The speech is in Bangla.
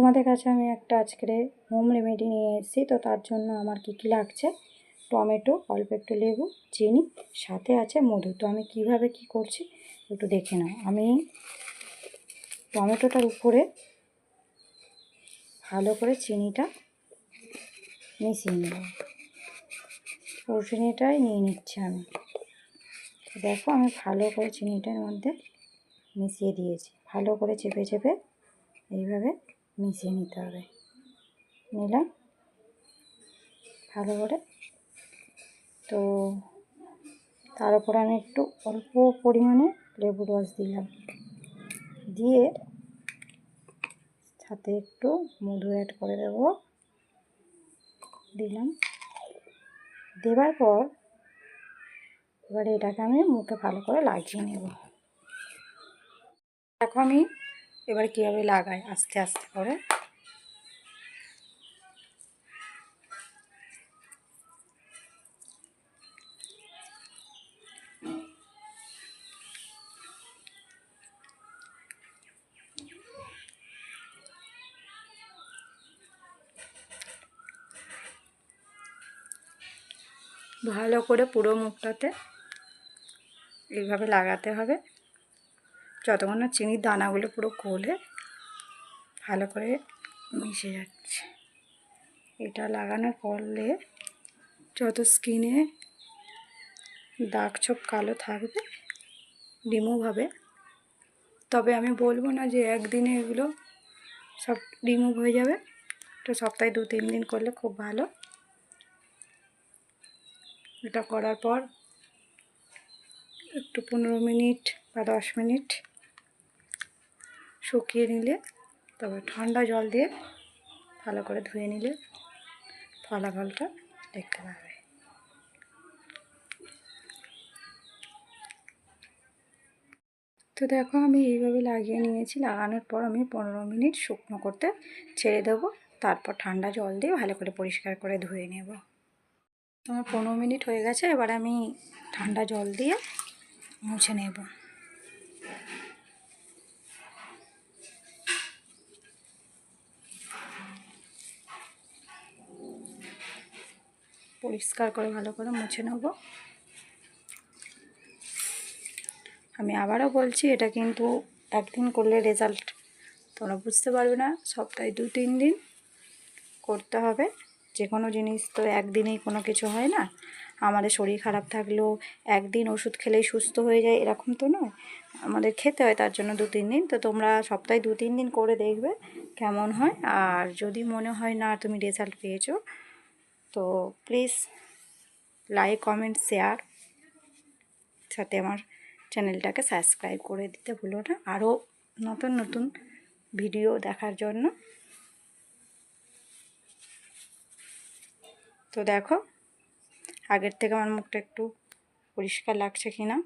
তোমাদের কাছে আমি একটা আজকে হোম রেমেডি নিয়ে এসেছি। তো তার জন্য আমার কী কী লাগছে, টমেটো, অল্প একটু লেবু, চিনি, সাথে আছে মধু। তো আমি কিভাবে কি করছি একটু দেখে নাও। আমি টমেটোটার উপরে ভালো করে চিনিটা মিশিয়ে নেব। চিনিটাই নিয়ে নিচ্ছি আমি। দেখো আমি ভালো করে চিনিটার মধ্যে মিশিয়ে দিয়েছি। ভালো করে চেপে চেপে এইভাবে মিশিয়ে নিতে হবে। নিলাম ভালো করে। তো তার উপরে আমি একটু অল্প পরিমাণে লেবু রস দিলাম, দিয়ে সাথে একটু মধু অ্যাড করে দেবো। দিলাম, দেবার পর এবারে এটাকে আমি মুখে ভালো করে লাগিয়ে নেব। দেখো আমি এবার কীভাবে লাগাই আস্তে আস্তে করে। ভালো করে পুরো মুখটাতে এইভাবে লাগাতে হবে, যতক্ষণ না চিনির দানাগুলো পুরো গলে ভালো করে মিশে যাচ্ছে। এটা লাগানোর পরলে যত স্কিনে দাগ ছোপ কালো থাকবে রিমুভ হবে। তবে আমি বলবো না যে একদিনে এগুলো সব রিমুভ হয়ে যাবে, তো সপ্তাহে 2-3 দিন করলে খুব ভালো। এটা করার পর একটু 15 মিনিট বা 10 মিনিট শুকিয়ে নিলে, তবে ঠান্ডা জল দিয়ে ভালো করে ধুয়ে নিলে ফলাফলটা দেখতে পাবে। তো দেখো আমি এইভাবে লাগিয়ে নিয়েছি। লাগানোর পর আমি 15 মিনিট শুকনো করতে ছেড়ে দেবো, তারপর ঠান্ডা জল দিয়ে ভালো করে পরিষ্কার করে ধুয়ে নেব। আমার 15 মিনিট হয়ে গেছে, এবার আমি ঠান্ডা জল দিয়ে মুছে নেব। পরিষ্কার করে ভালো করে মুছে নেব। আমি আবারও বলছি, এটা কিন্তু একদিন করলে রেজাল্ট তোমরা বুঝতে পারবে না, সপ্তাহে 2-3 দিন করতে হবে। যে কোনো জিনিস তো একদিনেই কোনো কিছু হয় না। আমাদের শরীর খারাপ থাকলেও একদিন ওষুধ খেলেই সুস্থ হয়ে যায় এরকম তো নয়, আমাদের খেতে হয় তার জন্য 2-3 দিন। তো তোমরা সপ্তাহে 2-3 দিন করে দেখবে কেমন হয়। আর যদি মনে হয় না তুমি রেজাল্ট পেয়েছো, তো প্লিজ লাইক, কমেন্ট, শেয়ার, সাথে আমার চ্যানেলটাকে সাবস্ক্রাইব করে দিতে ভুলো না আরও নতুন নতুন ভিডিও দেখার জন্য। তো দেখো আগের থেকে আমার মুখটা একটু পরিষ্কার লাগছে কি না।